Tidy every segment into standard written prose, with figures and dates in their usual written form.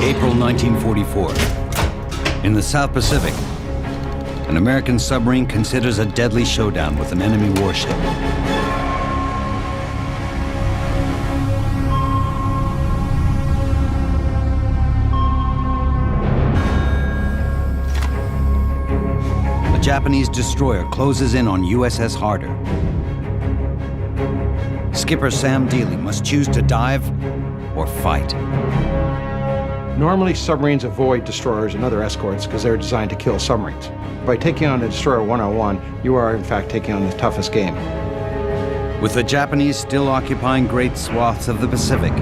April 1944. In the South Pacific, an American submarine considers a deadly showdown with an enemy warship. A Japanese destroyer closes in on USS Harder. Skipper Sam Dealey must choose to dive or fight. Normally, submarines avoid destroyers and other escorts because they're designed to kill submarines. By taking on a destroyer one-on-one, you are in fact taking on the toughest game. With the Japanese still occupying great swaths of the Pacific,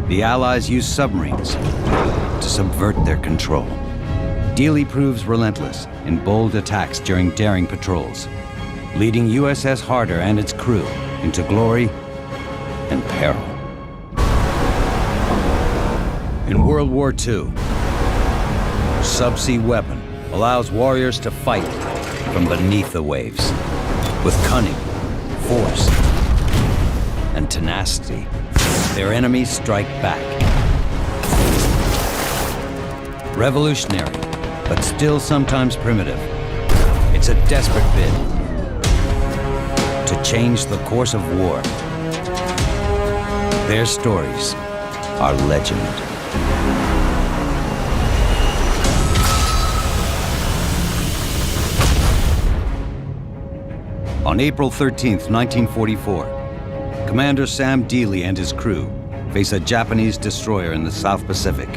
the Allies use submarines to subvert their control. Dealey proves relentless in bold attacks during daring patrols, leading USS Harder and its crew into glory and peril. In World War II, subsea weapon allows warriors to fight from beneath the waves. With cunning, force, and tenacity, their enemies strike back. Revolutionary, but still sometimes primitive, it's a desperate bid to change the course of war. Their stories are legend. On April 13th, 1944, Commander Sam Dealey and his crew face a Japanese destroyer in the South Pacific.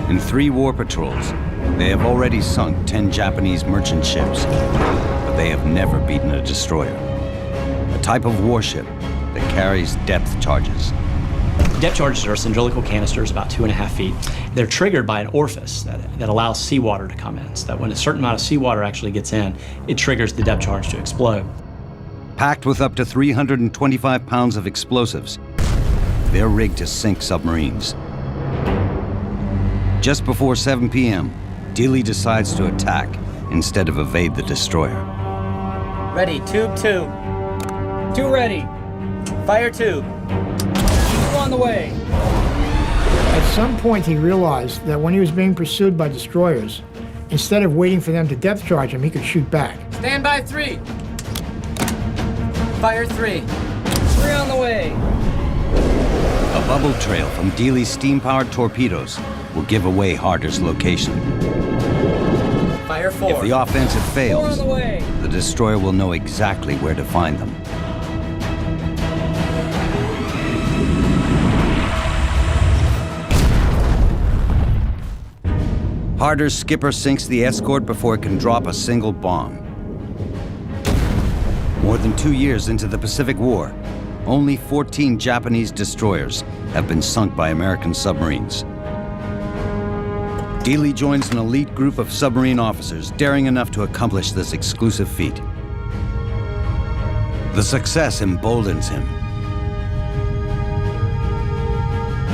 In 3 war patrols, they have already sunk 10 Japanese merchant ships, but they have never beaten a destroyer, a type of warship that carries depth charges. Depth charges are cylindrical canisters about 2.5 feet. They're triggered by an orifice that allows seawater to come in, so that when a certain amount of seawater actually gets in, it triggers the depth charge to explode. Packed with up to 325 pounds of explosives, they're rigged to sink submarines. Just before 7 p.m., Dealey decides to attack instead of evade the destroyer. Ready, tube 2. 2 ready. Fire tube. 2 on the way. At some point, he realized that when he was being pursued by destroyers, instead of waiting for them to depth charge him, he could shoot back. Stand by 3. Fire 3. 3 on the way. A bubble trail from Dealey's steam-powered torpedoes will give away Harder's location. Fire 4. If the offensive 4 on fails, the way. the destroyer will know exactly where to find them. Harder's skipper sinks the escort before it can drop a single bomb. More than 2 years into the Pacific War, only 14 Japanese destroyers have been sunk by American submarines. Dealey joins an elite group of submarine officers daring enough to accomplish this exclusive feat. The success emboldens him.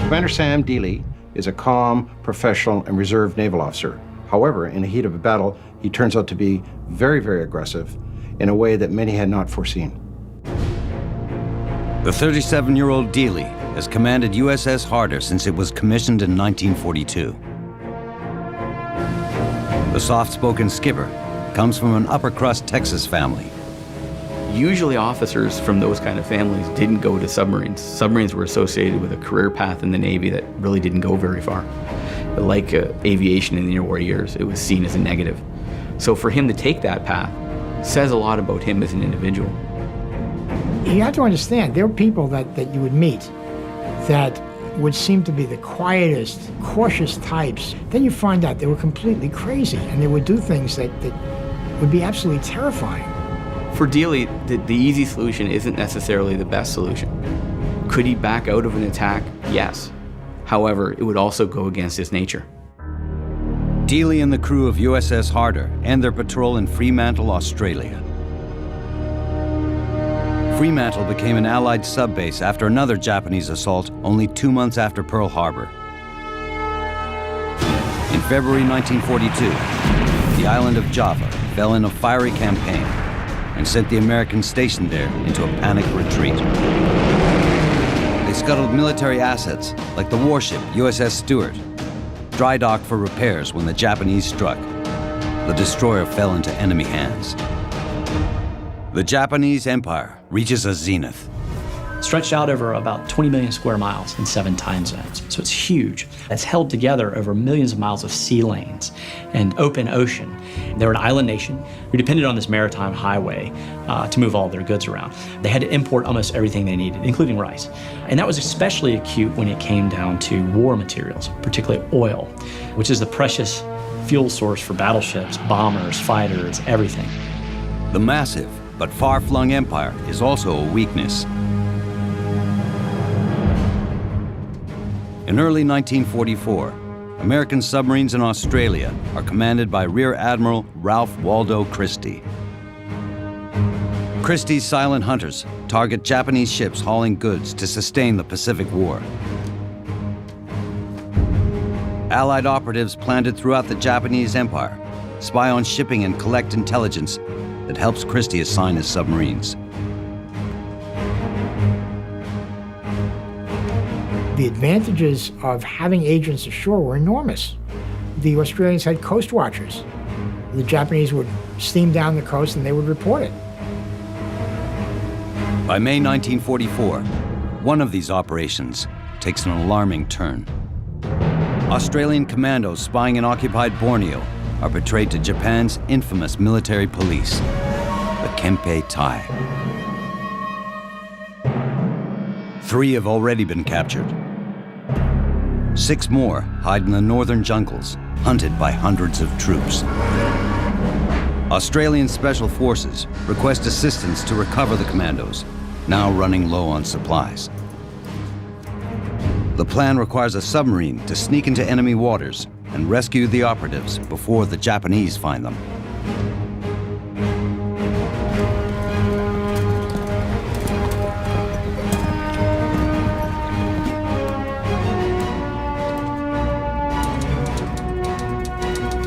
Commander Sam Dealey is a calm, professional, and reserved naval officer. However, in the heat of a battle, he turns out to be very, very aggressive in a way that many had not foreseen. The 37-year-old Dealey has commanded USS Harder since it was commissioned in 1942. The soft-spoken skipper comes from an upper-crust Texas family. Usually officers from those kind of families didn't go to submarines. Submarines were associated with a career path in the Navy that really didn't go very far. Like aviation in the interwar years, it was seen as a negative. So for him to take that path says a lot about him as an individual. You have to understand, there were people that you would meet that would seem to be the quietest, cautious types. Then you find out they were completely crazy, and they would do things that would be absolutely terrifying. For Dealey, the easy solution isn't necessarily the best solution. Could he back out of an attack? Yes. However, it would also go against his nature. Dealey and the crew of USS Harder end their patrol in Fremantle, Australia. Fremantle became an Allied subbase after another Japanese assault only 2 months after Pearl Harbor. In February 1942, the island of Java fell in a fiery campaign and sent the Americans stationed there into a panicked retreat. They scuttled military assets like the warship USS Stewart dry docked for repairs when the Japanese struck. The destroyer fell into enemy hands. The Japanese Empire reaches a zenith. Stretched out over about 20 million square miles in 7 time zones. So it's huge. It's held together over millions of miles of sea lanes and open ocean. They were an island nation who depended on this maritime highway to move all their goods around. They had to import almost everything they needed, including rice. And that was especially acute when it came down to war materials, particularly oil, which is the precious fuel source for battleships, bombers, fighters, everything. The massive but far-flung empire is also a weakness. In early 1944, American submarines in Australia are commanded by Rear Admiral Ralph Waldo Christie. Christie's silent hunters target Japanese ships hauling goods to sustain the Pacific War. Allied operatives planted throughout the Japanese Empire spy on shipping and collect intelligence that helps Christie assign his submarines. The advantages of having agents ashore were enormous. The Australians had coast watchers. The Japanese would steam down the coast and they would report it. By May 1944, one of these operations takes an alarming turn. Australian commandos spying in occupied Borneo are betrayed to Japan's infamous military police, the Kempe Tai. 3 have already been captured. 6 more hide in the northern jungles, hunted by hundreds of troops. Australian Special Forces request assistance to recover the commandos, now running low on supplies. The plan requires a submarine to sneak into enemy waters and rescue the operatives before the Japanese find them.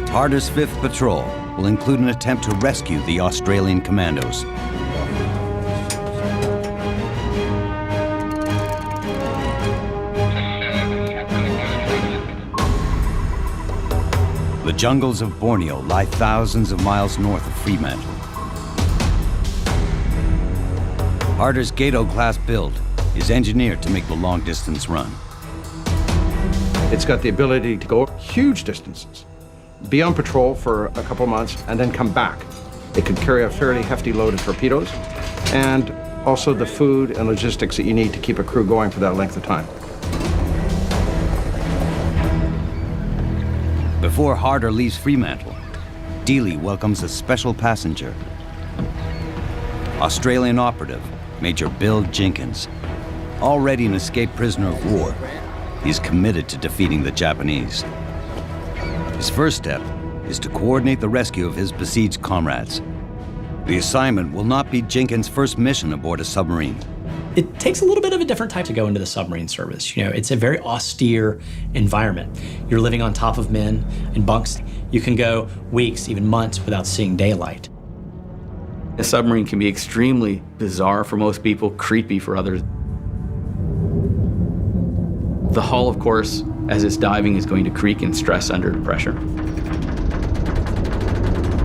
Harder's 5th Patrol will include an attempt to rescue the Australian commandos. The jungles of Borneo lie thousands of miles north of Fremantle. Harder's Gato Class build is engineered to make the long-distance run. It's got the ability to go huge distances, be on patrol for a couple months, and then come back. It could carry a fairly hefty load of torpedoes and also the food and logistics that you need to keep a crew going for that length of time. Before Harder leaves Fremantle, Dealey welcomes a special passenger. Australian operative, Major Bill Jenkins. Already an escaped prisoner of war, he's committed to defeating the Japanese. His first step is to coordinate the rescue of his besieged comrades. The assignment will not be Jenkins' first mission aboard a submarine. It takes a little bit of a different type to go into the submarine service. You know, it's a very austere environment. You're living on top of men in bunks. You can go weeks, even months without seeing daylight. A submarine can be extremely bizarre for most people, creepy for others. The hull, of course, as it's diving, is going to creak and stress under pressure.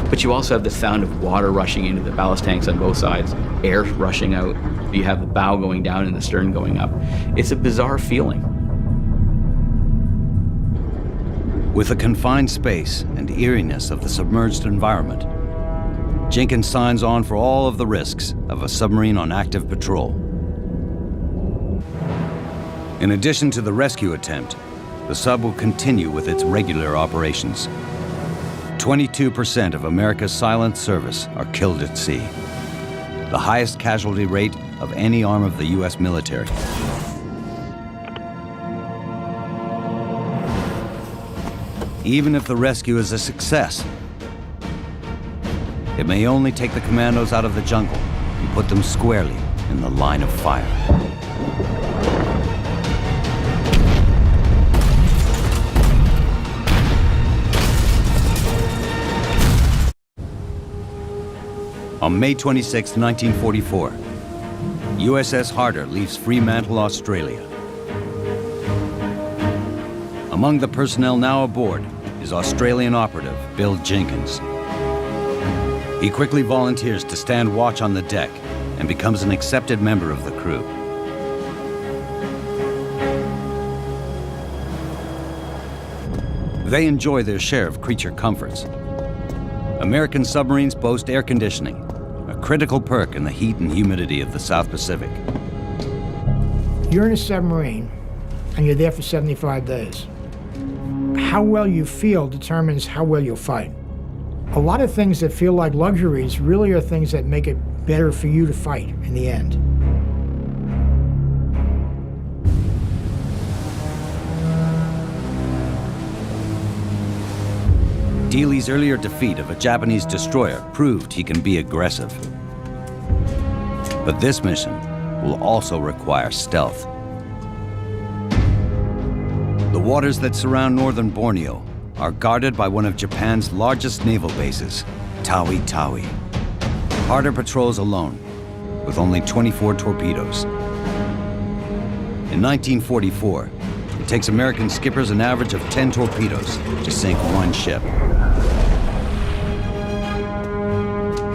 But you also have the sound of water rushing into the ballast tanks on both sides, air rushing out. You have the bow going down and the stern going up. It's a bizarre feeling. With the confined space and eeriness of the submerged environment, Jenkins signs on for all of the risks of a submarine on active patrol. In addition to the rescue attempt, the sub will continue with its regular operations. 22% of America's silent service are killed at sea, the highest casualty rate of any arm of the U.S. military. Even if the rescue is a success, it may only take the commandos out of the jungle and put them squarely in the line of fire. On May 26, 1944, USS Harder leaves Fremantle, Australia. Among the personnel now aboard is Australian operative Bill Jenkins. He quickly volunteers to stand watch on the deck and becomes an accepted member of the crew. They enjoy their share of creature comforts. American submarines boast air conditioning, a critical perk in the heat and humidity of the South Pacific. You're in a submarine, and you're there for 75 days. How well you feel determines how well you'll fight. A lot of things that feel like luxuries really are things that make it better for you to fight in the end. Dealey's earlier defeat of a Japanese destroyer proved he can be aggressive. But this mission will also require stealth. The waters that surround northern Borneo are guarded by one of Japan's largest naval bases, Tawi Tawi. Harder patrols alone, with only 24 torpedoes. In 1944, it takes American skippers an average of 10 torpedoes to sink one ship.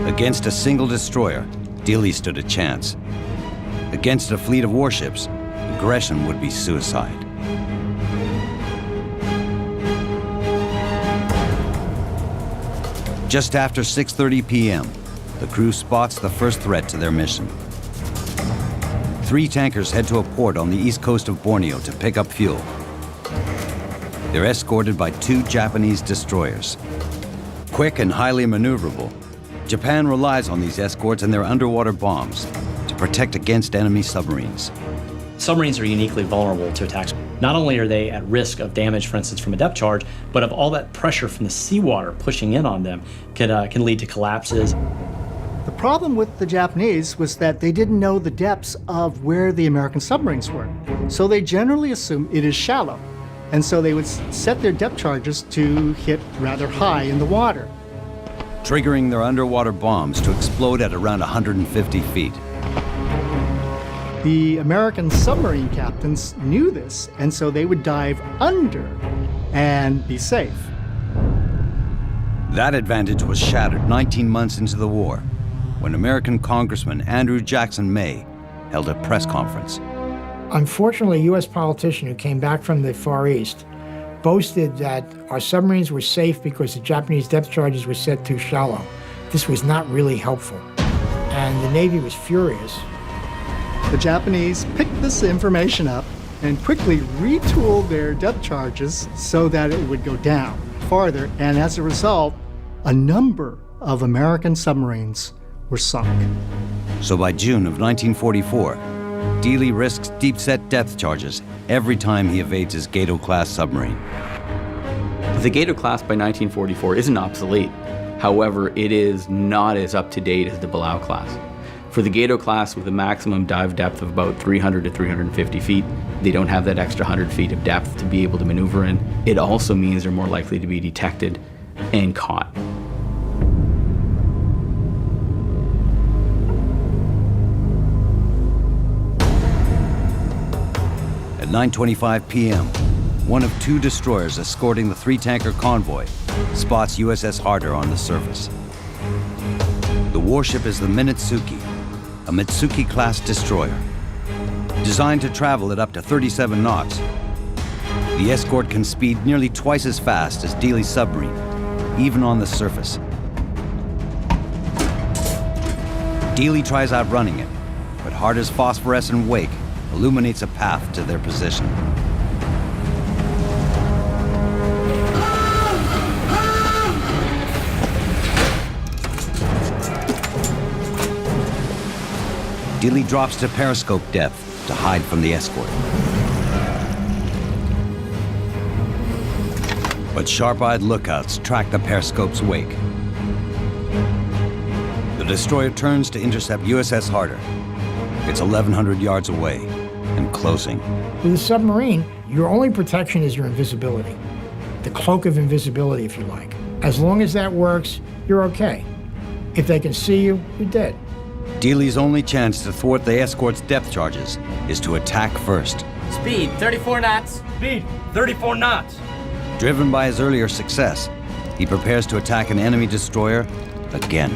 Against a single destroyer, Dealey stood a chance. Against a fleet of warships, aggression would be suicide. Just after 6:30 p.m., the crew spots the first threat to their mission. 3 tankers head to a port on the east coast of Borneo to pick up fuel. They're escorted by 2 Japanese destroyers. Quick and highly maneuverable, Japan relies on these escorts and their underwater bombs to protect against enemy submarines. Submarines are uniquely vulnerable to attacks. Not only are they at risk of damage, for instance, from a depth charge, but of all that pressure from the seawater pushing in on them can lead to collapses. The problem with the Japanese was that they didn't know the depths of where the American submarines were. So they generally assume it is shallow. And so they would set their depth charges to hit rather high in the water, triggering their underwater bombs to explode at around 150 feet. The American submarine captains knew this, and so they would dive under and be safe. That advantage was shattered 19 months into the war, when American Congressman Andrew Jackson May held a press conference. Unfortunately, a U.S. politician who came back from the Far East boasted that our submarines were safe because the Japanese depth charges were set too shallow. This was not really helpful, and the Navy was furious. The Japanese picked this information up and quickly retooled their depth charges so that it would go down farther, and as a result, a number of American submarines were sunk. So by June of 1944, Dealey risks deep-set depth charges every time he evades his Gato Class submarine. The Gato Class by 1944 isn't obsolete. However, it is not as up-to-date as the Balao Class. For the Gato Class, with a maximum dive depth of about 300 to 350 feet, they don't have that extra 100 feet of depth to be able to maneuver in. It also means they're more likely to be detected and caught. At 9:25 p.m., one of 2 destroyers escorting the 3-tanker convoy spots USS Harder on the surface. The warship is the Minetsuki, a Mitsuki-class destroyer. Designed to travel at up to 37 knots, the escort can speed nearly twice as fast as Dealey's submarine, even on the surface. Dealey tries outrunning it, but Harder's phosphorescent wake illuminates a path to their position. Dealey drops to periscope depth to hide from the escort. But sharp-eyed lookouts track the periscope's wake. The destroyer turns to intercept USS Harder. It's 1,100 yards away and closing. With a submarine, your only protection is your invisibility. The cloak of invisibility, if you like. As long as that works, you're okay. If they can see you, you're dead. Dealey's only chance to thwart the escort's depth charges is to attack first, Speed, 34 knots. Speed, 34 knots. Driven by his earlier success, he prepares to attack an enemy destroyer again.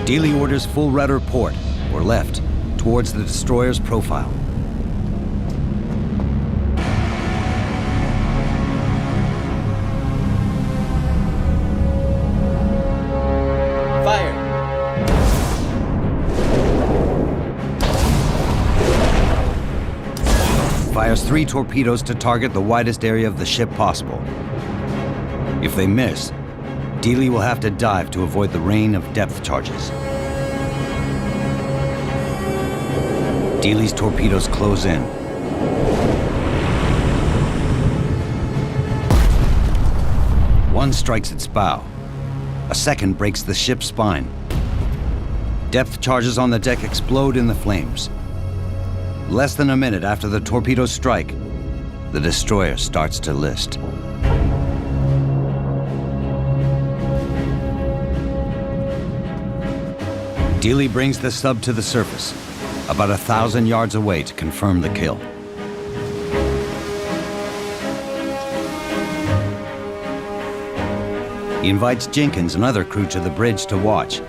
Dealey orders full rudder port, or left, towards the destroyer's profile. Fire. Fires 3 torpedoes to target the widest area of the ship possible. If they miss, Dealey will have to dive to avoid the rain of depth charges. Dealey's torpedoes close in. One strikes its bow. A second breaks the ship's spine. Depth charges on the deck explode in the flames. Less than a minute after the torpedoes strike, the destroyer starts to list. Dealey brings the sub to the surface, about 1,000 yards away to confirm the kill. He invites Jenkins and other crew to the bridge to watch.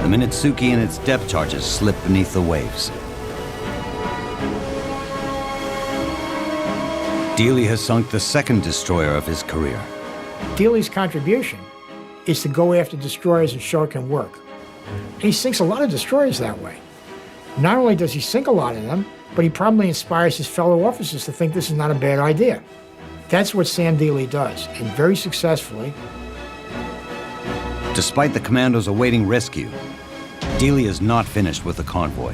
The Minitsuki and its depth charges slip beneath the waves. Dealey has sunk the second destroyer of his career. Dealey's contribution is to go after destroyers and show it can work. And he sinks a lot of destroyers that way. Not only does he sink a lot of them, but he probably inspires his fellow officers to think this is not a bad idea. That's what Sam Dealey does, and very successfully. Despite the commandos awaiting rescue, Dealey is not finished with the convoy.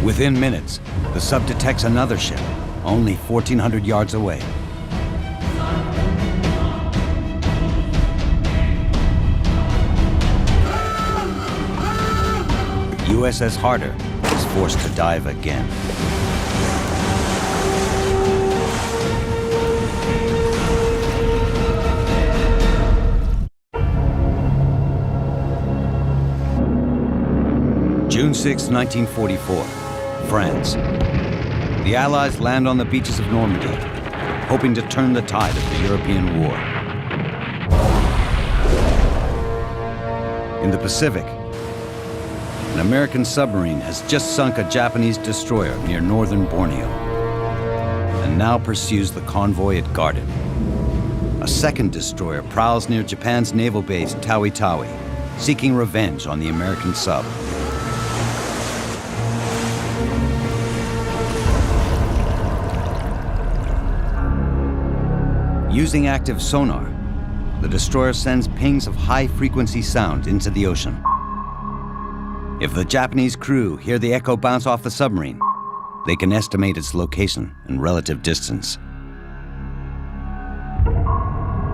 Within minutes, the sub detects another ship, only 1,400 yards away. USS Harder is forced to dive again. June 6, 1944, France. The Allies land on the beaches of Normandy, hoping to turn the tide of the European war. In the Pacific, an American submarine has just sunk a Japanese destroyer near northern Borneo, and now pursues the convoy it guarded. A second destroyer prowls near Japan's naval base Tawi Tawi, seeking revenge on the American sub. Using active sonar, the destroyer sends pings of high-frequency sound into the ocean. If the Japanese crew hear the echo bounce off the submarine, they can estimate its location and relative distance.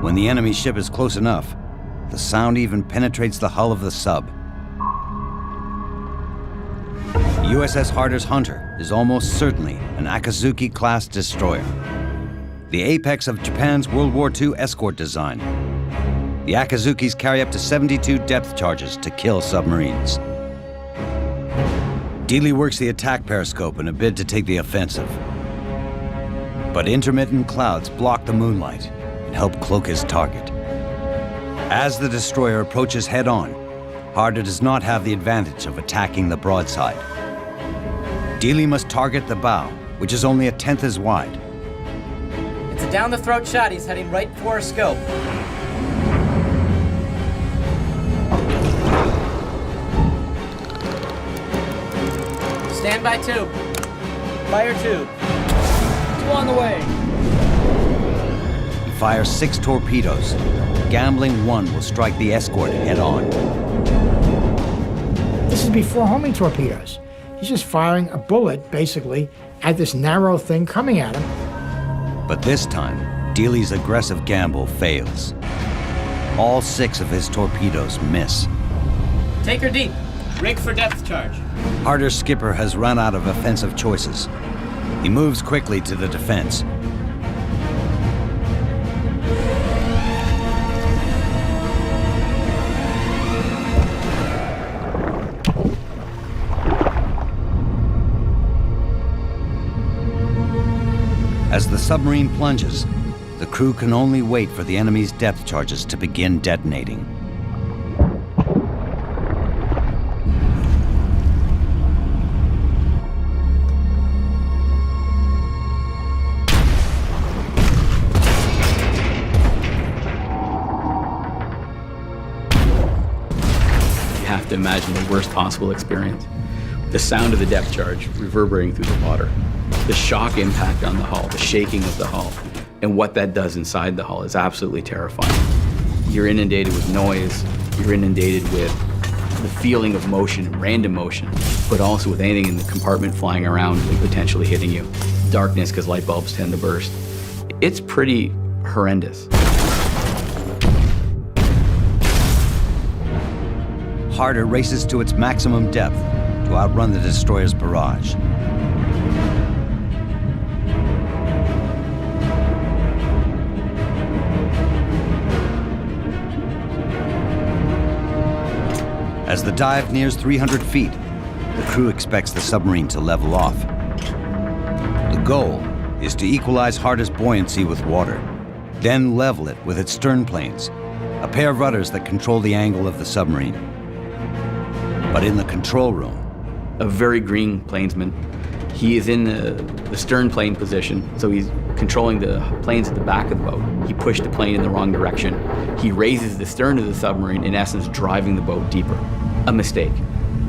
When the enemy ship is close enough, the sound even penetrates the hull of the sub. USS Harder's Hunter is almost certainly an Akazuki class destroyer, the apex of Japan's World War II escort design. The Akazukis carry up to 72 depth charges to kill submarines. Dealey works the attack periscope in a bid to take the offensive. But intermittent clouds block the moonlight and help cloak his target. As the destroyer approaches head-on, Harder does not have the advantage of attacking the broadside. Dealey must target the bow, which is only 1/10 as wide. It's a down-the-throat shot. He's heading right for a scope. Stand by tube. Fire tube. 2 on the way. He fires 6 torpedoes. Gambling 1 will strike the escort head-on. This is before homing torpedoes. He's just firing a bullet, basically, at this narrow thing coming at him. But this time, Dealey's aggressive gamble fails. All 6 of his torpedoes miss. Take her deep. Rig for depth charge. Harder's skipper has run out of offensive choices. He moves quickly to the defense. submarine plunges, the crew can only wait for the enemy's depth charges to begin detonating. You have to imagine the worst possible experience. The sound of the depth charge reverberating through the water, the shock impact on the hull, the shaking of the hull, and what that does inside the hull is absolutely terrifying. You're inundated with noise, you're inundated with the feeling of motion, random motion, but also with anything in the compartment flying around and potentially hitting you. Darkness, because light bulbs tend to burst. It's pretty horrendous. Harder races to its maximum depth to outrun the destroyer's barrage. As the dive nears 300 feet, the crew expects the submarine to level off. The goal is to equalize Harder's buoyancy with water, then level it with its stern planes, a pair of rudders that control the angle of the submarine. But in the control room, A very green plainsman. He is in the stern plane position, so he's controlling the planes at the back of the boat. He pushed the plane in the wrong direction. He raises the stern of the submarine, in essence driving the boat deeper. A mistake,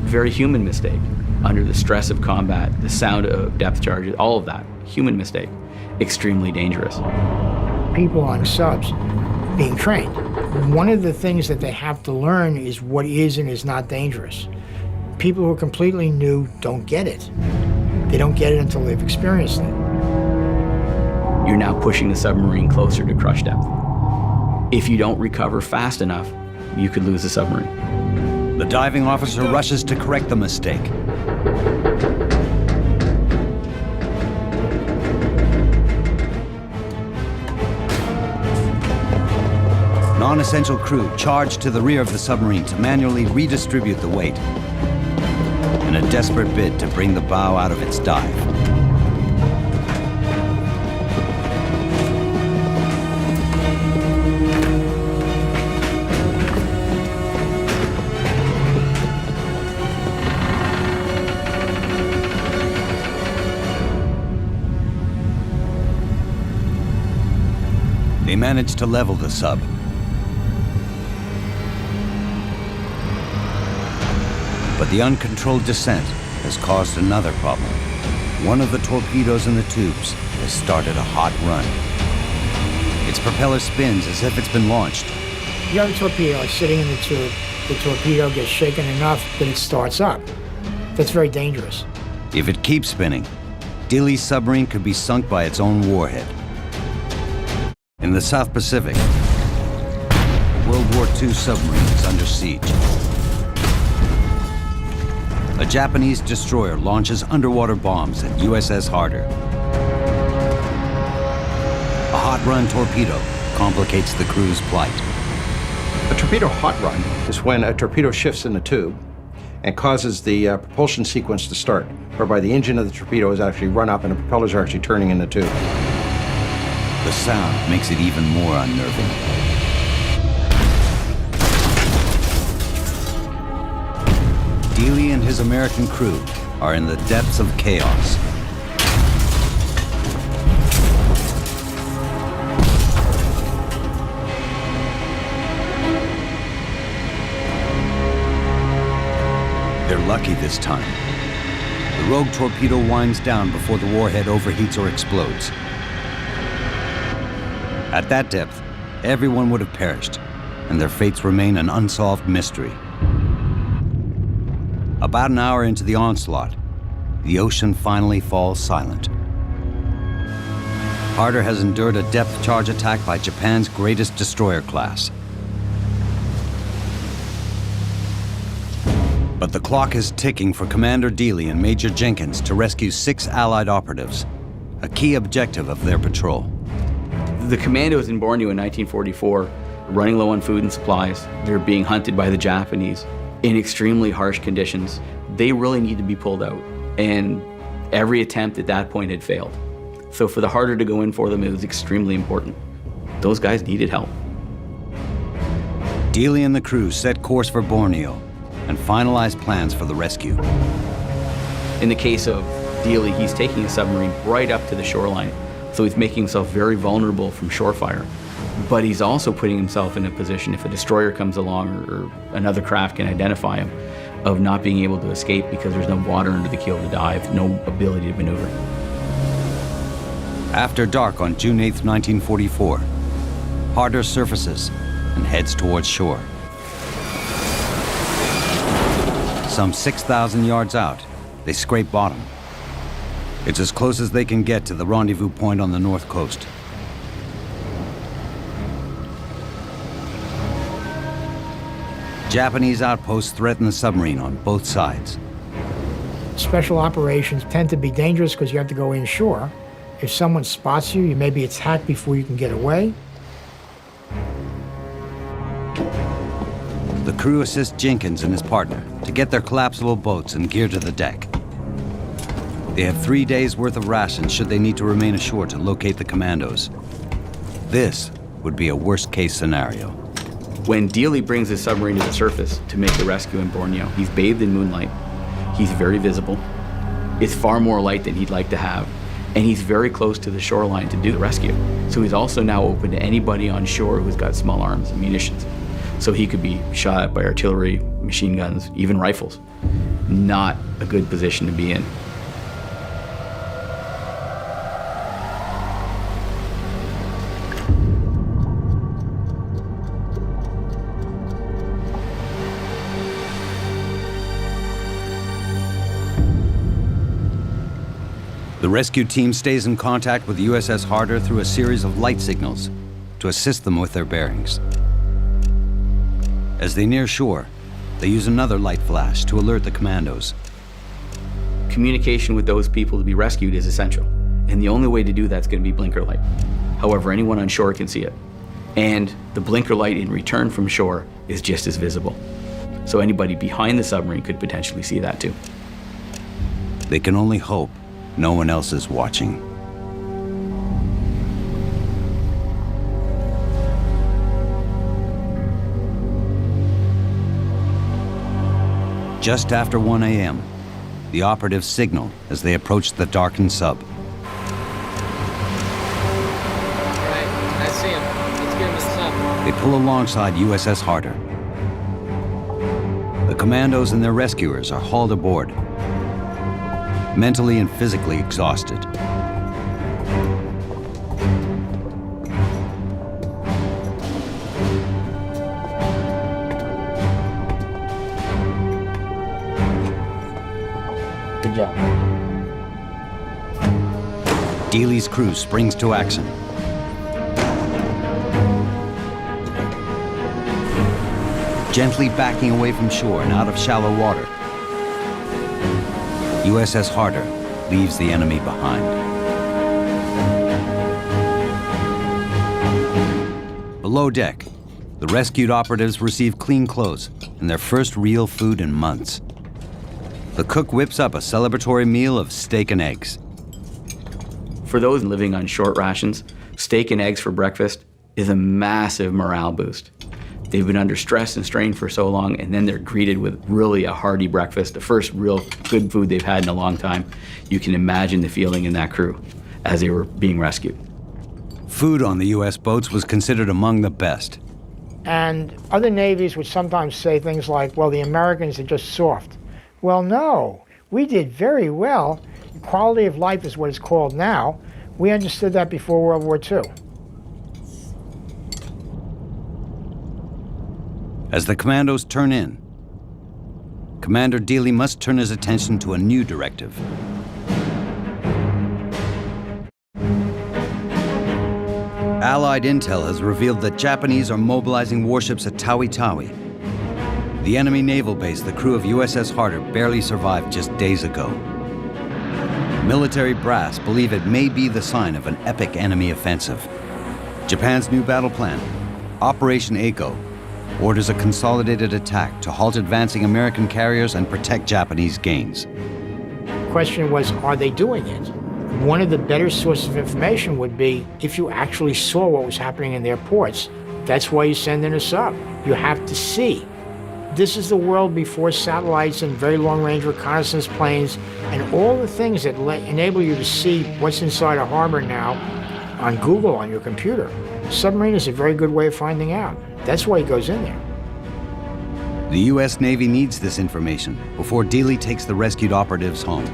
very human mistake. Under the stress of combat, the sound of depth charges, all of that, human mistake. Extremely dangerous. People on subs being trained, one of the things that they have to learn is what is and is not dangerous. People who are completely new don't get it. They don't get it until they've experienced it. You're now pushing the submarine closer to crush depth. If you don't recover fast enough, you could lose the submarine. the diving officer rushes to correct the mistake. Non-essential crew charge to the rear of the submarine to manually redistribute the weight in a desperate bid to bring the bow out of its dive. They manage to level the sub. But the uncontrolled descent has caused another problem. One of the torpedoes in the tubes has started a hot run. Its propeller spins as if it's been launched. You have a torpedo sitting in the tube. The torpedo gets shaken enough that it starts up. That's very dangerous. If it keeps spinning, Dealey's submarine could be sunk by its own warhead. In the South Pacific, World War II submarine is under siege. A Japanese destroyer launches underwater bombs at USS Harder. A hot-run torpedo complicates the crew's plight. A torpedo hot run is when a torpedo shifts in the tube and causes the propulsion sequence to start, whereby the engine of the torpedo is actually run up and the propellers are actually turning in the tube. The sound makes it even more unnerving. Dealey and his American crew are in the depths of chaos. They're lucky this time. The rogue torpedo winds down before the warhead overheats or explodes. At that depth, everyone would have perished, and their fates remain an unsolved mystery. About an hour into the onslaught, the ocean finally falls silent. Harder has endured a depth charge attack by Japan's greatest destroyer class. But the clock is ticking for Commander Dealey and Major Jenkins to rescue 6 Allied operatives, a key objective of their patrol. The commandos in Borneo in 1944, running low on food and supplies, they're being hunted by the Japanese in extremely harsh conditions. They really need to be pulled out, and every attempt at that point had failed. So for the Harder to go in for them, it was extremely important. Those guys needed help. Dealey and the crew set course for Borneo and finalized plans for the rescue. In the case of Dealey, he's taking a submarine right up to the shoreline, so he's making himself very vulnerable from shore fire. But he's also putting himself in a position, if a destroyer comes along or another craft can identify him, of not being able to escape because there's no water under the keel to dive, no ability to maneuver. After dark on June 8, 1944, Harder surfaces and heads towards shore. Some 6,000 yards out, they scrape bottom. It's as close as they can get to the rendezvous point on the north coast. Japanese outposts threaten the submarine on both sides. Special operations tend to be dangerous because you have to go inshore. If someone spots you, you may be attacked before you can get away. The crew assists Jenkins and his partner to get their collapsible boats and gear to the deck. They have 3 days' worth of rations should they need to remain ashore to locate the commandos. This would be a worst-case scenario. When Dealey brings his submarine to the surface to make the rescue in Borneo, he's bathed in moonlight. He's very visible. It's far more light than he'd like to have. And he's very close to the shoreline to do the rescue. So he's also now open to anybody on shore who's got small arms and munitions. So he could be shot at by artillery, machine guns, even rifles. Not a good position to be in. The rescue team stays in contact with the USS Harder through a series of light signals to assist them with their bearings. As they near shore, they use another light flash to alert the commandos. Communication with those people to be rescued is essential, and the only way to do that is going to be blinker light. However, anyone on shore can see it, and the blinker light in return from shore is just as visible. So anybody behind the submarine could potentially see that too. They can only hope no one else is watching. Just after 1 a.m., the operatives signal as they approach the darkened sub. All right, I see him. Let's get him to the sub. They pull alongside USS Harder. The commandos and their rescuers are hauled aboard, mentally and physically exhausted. Good job. Dealey's crew springs to action. Gently backing away from shore and out of shallow water, USS Harder leaves the enemy behind. Below deck, the rescued operatives receive clean clothes and their first real food in months. The cook whips up a celebratory meal of steak and eggs. For those living on short rations, steak and eggs for breakfast is a massive morale boost. They've been under stress and strain for so long, and then they're greeted with really a hearty breakfast, the first real good food they've had in a long time. You can imagine the feeling in that crew as they were being rescued. Food on the U.S. boats was considered among the best. And other navies would sometimes say things like, well, the Americans are just soft. Well, no, we did very well. Quality of life is what it's called now. We understood that before World War II. As the commandos turn in, Commander Dealey must turn his attention to a new directive. Allied intel has revealed that Japanese are mobilizing warships at Tawi-Tawi, the enemy naval base the crew of USS Harder barely survived just days ago. Military brass believe it may be the sign of an epic enemy offensive. Japan's new battle plan, Operation Eiko, orders a consolidated attack to halt advancing American carriers and protect Japanese gains. The question was, are they doing it? One of the better sources of information would be if you actually saw what was happening in their ports. That's why you send in a sub. You have to see. This is the world before satellites and very long-range reconnaissance planes and all the things that enable you to see what's inside a harbor now on Google on your computer. Submarine is a very good way of finding out. That's why he goes in there. The U.S. Navy needs this information before Dealey takes the rescued operatives home.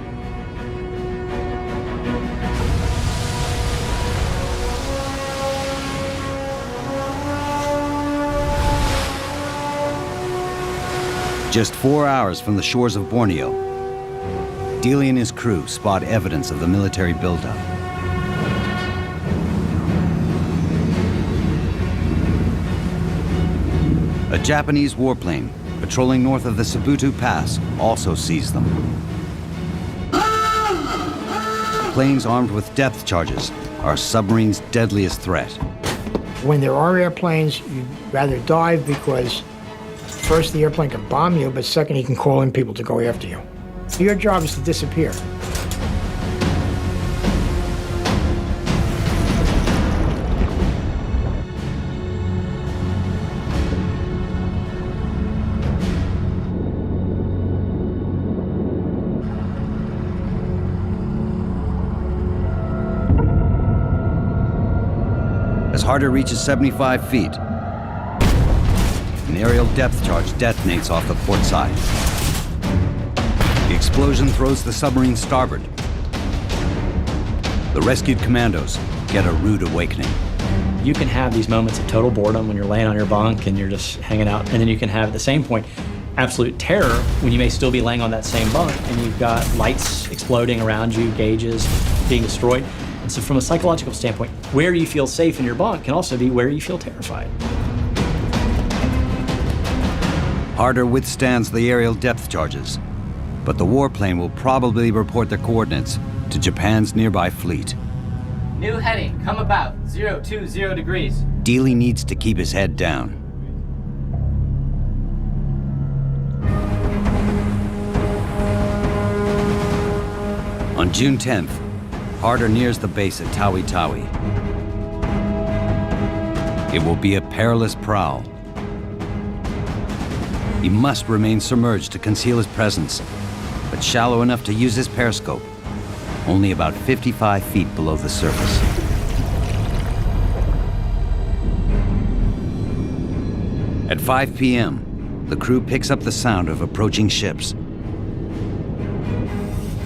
Just 4 hours from the shores of Borneo, Dealey and his crew spot evidence of the military buildup. A Japanese warplane patrolling north of the Sabutu Pass also sees them. Planes armed with depth charges are a submarine's deadliest threat. When there are airplanes, you'd rather dive because first, the airplane can bomb you, but second, he can call in people to go after you. Your job is to disappear. As Harder reaches 75 feet, an aerial depth charge detonates off the port side. The explosion throws the submarine starboard. The rescued commandos get a rude awakening. You can have these moments of total boredom when you're laying on your bunk and you're just hanging out, and then you can have at the same point absolute terror when you may still be laying on that same bunk and you've got lights exploding around you, gauges being destroyed. And so from a psychological standpoint, where you feel safe in your bunk can also be where you feel terrified. Harder withstands the aerial depth charges, but the warplane will probably report the coordinates to Japan's nearby fleet. New heading, come about, 020 degrees. Dealey needs to keep his head down. On June 10th, Harder nears the base at Tawi Tawi. It will be a perilous prowl. He must remain submerged to conceal his presence, but shallow enough to use his periscope, only about 55 feet below the surface. At 5 p.m., the crew picks up the sound of approaching ships.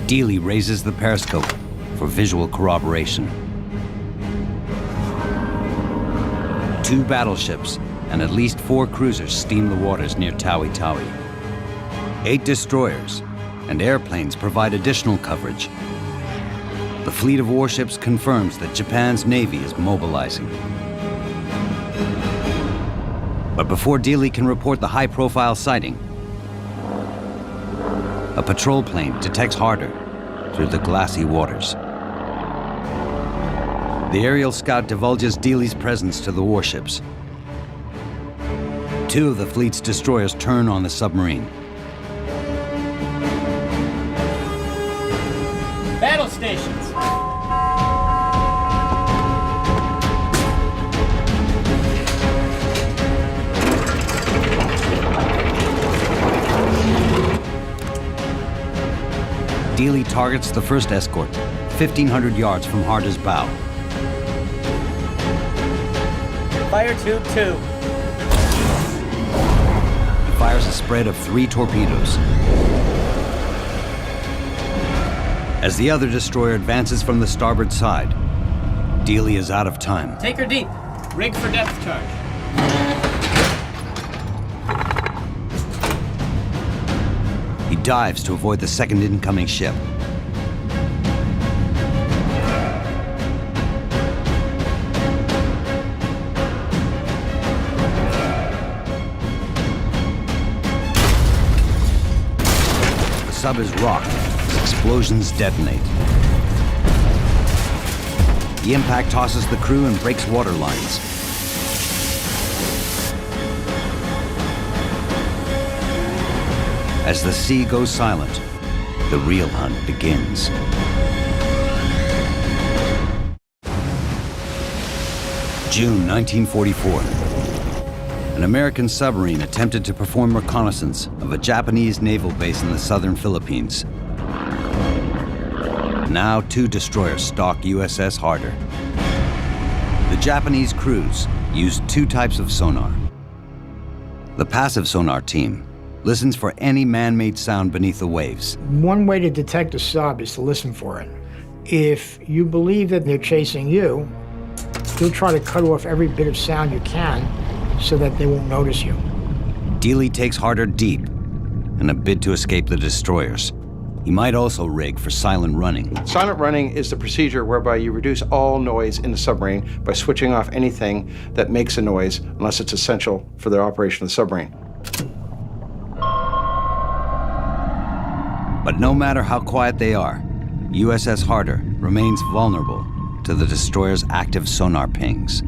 Dealey raises the periscope for visual corroboration. 2 battleships and at least 4 cruisers steam the waters near Tawi Tawi. 8 destroyers and airplanes provide additional coverage. The fleet of warships confirms that Japan's Navy is mobilizing. But before Dealey can report the high-profile sighting, a patrol plane detects Harder through the glassy waters. The aerial scout divulges Dealey's presence to the warships. 2 of the fleet's destroyers turn on the submarine. Battle stations. Dealey targets the first escort, 1,500 yards from Harder's bow. Fire tube 2. He fires a spread of 3 torpedoes. As the other destroyer advances from the starboard side, Dealey is out of time. Take her deep. Rig for depth charge. He dives to avoid the second incoming ship. The sub is rocked as explosions detonate. The impact tosses the crew and breaks water lines. As the sea goes silent, the real hunt begins. June 1944. An American submarine attempted to perform reconnaissance of a Japanese naval base in the southern Philippines. Now 2 destroyers stalk USS Harder. The Japanese crews used 2 types of sonar. The passive sonar team listens for any man-made sound beneath the waves. One way to detect a sub is to listen for it. If you believe that they're chasing you, you'll try to cut off every bit of sound you can so that they won't notice you. Dealey takes Harder deep in a bid to escape the destroyers. He might also rig for silent running. Silent running is the procedure whereby you reduce all noise in the submarine by switching off anything that makes a noise unless it's essential for the operation of the submarine. But no matter how quiet they are, USS Harder remains vulnerable to the destroyer's active sonar pings.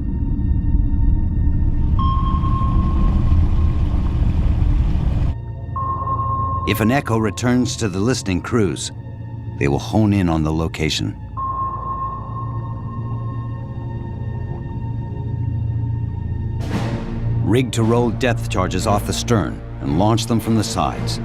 If an echo returns to the listening crews, they will hone in on the location. Rigged to roll depth charges off the stern and launch them from the sides,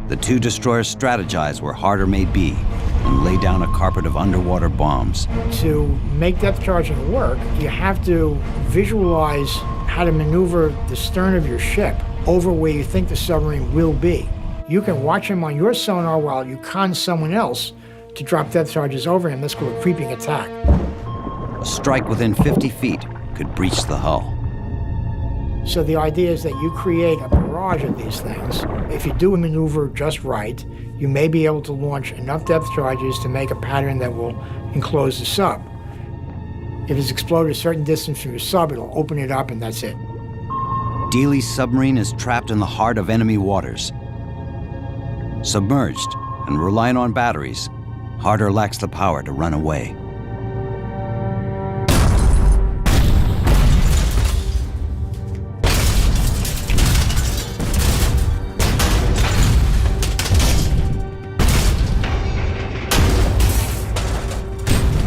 the 2 destroyers strategize where Harder may be and lay down a carpet of underwater bombs. To make depth charging work, you have to visualize how to maneuver the stern of your ship over where you think the submarine will be. You can watch him on your sonar while you con someone else to drop depth charges over him. That's called a creeping attack. A strike within 50 feet could breach the hull. So the idea is that you create a barrage of these things. If you do a maneuver just right, you may be able to launch enough depth charges to make a pattern that will enclose the sub. If it's exploded a certain distance from your sub, it'll open it up and that's it. Dealey's submarine is trapped in the heart of enemy waters. Submerged and relying on batteries, Harder lacks the power to run away.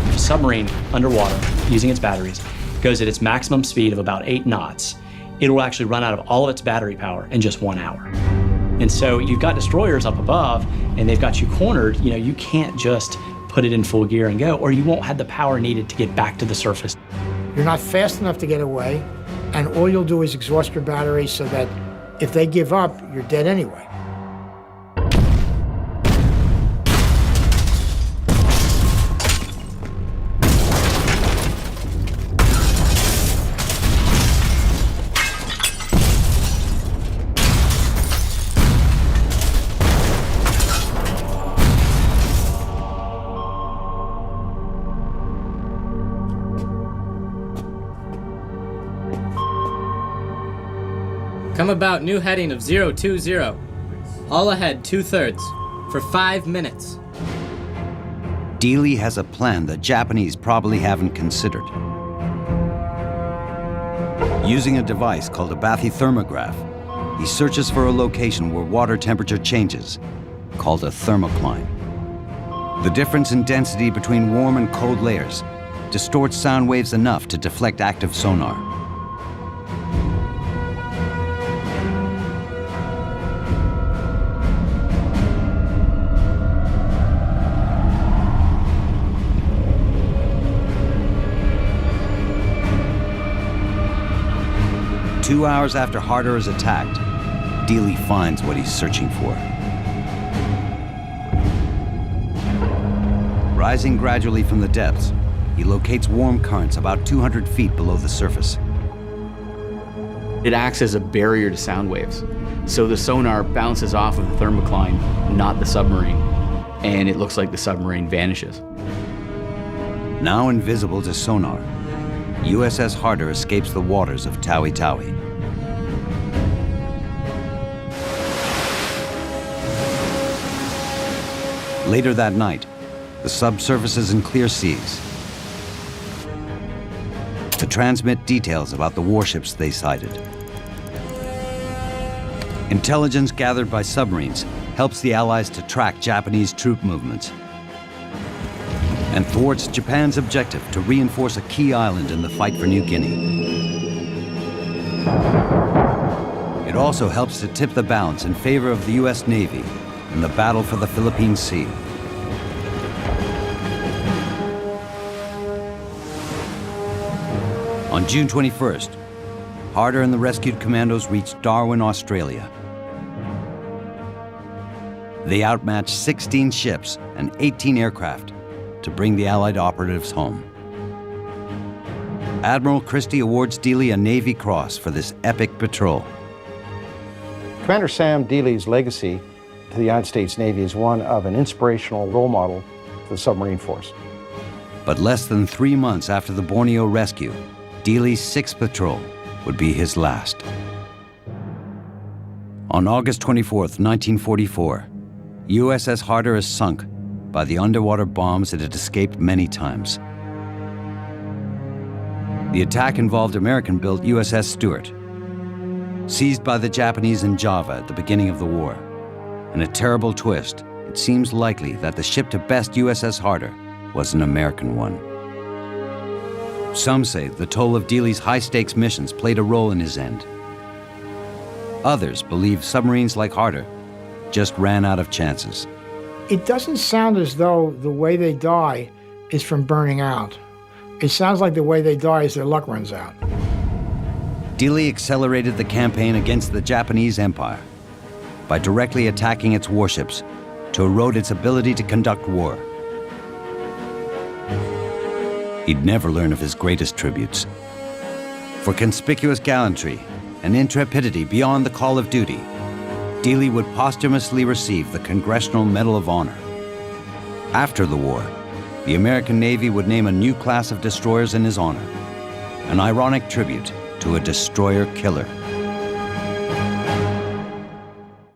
A submarine underwater, using its batteries, goes at its maximum speed of about 8 knots. It will actually run out of all of its battery power in just 1 hour. And so you've got destroyers up above and they've got you cornered. You know, you can't just put it in full gear and go, or you won't have the power needed to get back to the surface. You're not fast enough to get away, and all you'll do is exhaust your batteries so that if they give up, you're dead anyway. 'Come about new heading of 020. All ahead 2/3 for 5 minutes. Dealey has a plan the Japanese probably haven't considered. Using a device called a bathythermograph, he searches for a location where water temperature changes, called a thermocline. The difference in density between warm and cold layers distorts sound waves enough to deflect active sonar. Two hours after Harder is attacked, Dealey finds what he's searching for. Rising gradually from the depths, he locates warm currents about 200 feet below the surface. It acts as a barrier to sound waves. So the sonar bounces off of the thermocline, not the submarine, and it looks like the submarine vanishes. Now invisible to sonar, USS Harder escapes the waters of Tawi-Tawi. Later that night, the sub surfaces in clear seas to transmit details about the warships they sighted. Intelligence gathered by submarines helps the Allies to track Japanese troop movements. and thwarts Japan's objective to reinforce a key island in the fight for New Guinea. It also helps to tip the balance in favor of the U.S. Navy in the battle for the Philippine Sea. On June 21st, Harder and the rescued commandos reached Darwin, Australia. They outmatched 16 ships and 18 aircraft to bring the Allied operatives home. Admiral Christie awards Dealey a Navy Cross for this epic patrol. Commander Sam Dealey's legacy to the United States Navy is one of an inspirational role model for the submarine force. But less than 3 months after the Borneo rescue, Dealey's 6th patrol would be his last. On August 24th, 1944, USS Harder is sunk by the underwater bombs it had escaped many times. The attack involved American-built USS Stuart, seized by the Japanese in Java at the beginning of the war. In a terrible twist, it seems likely that the ship to best USS Harder was an American one. Some say the toll of Dealey's high-stakes missions played a role in his end. Others believe submarines like Harder just ran out of chances. It doesn't sound as though the way they die is from burning out. It sounds like the way they die is their luck runs out. Dealey accelerated the campaign against the Japanese Empire by directly attacking its warships to erode its ability to conduct war. He'd never learn of his greatest tributes. For conspicuous gallantry and intrepidity beyond the call of duty, Dealey would posthumously receive the Congressional Medal of Honor. After the war, the American Navy would name a new class of destroyers in his honor, an ironic tribute to a destroyer killer.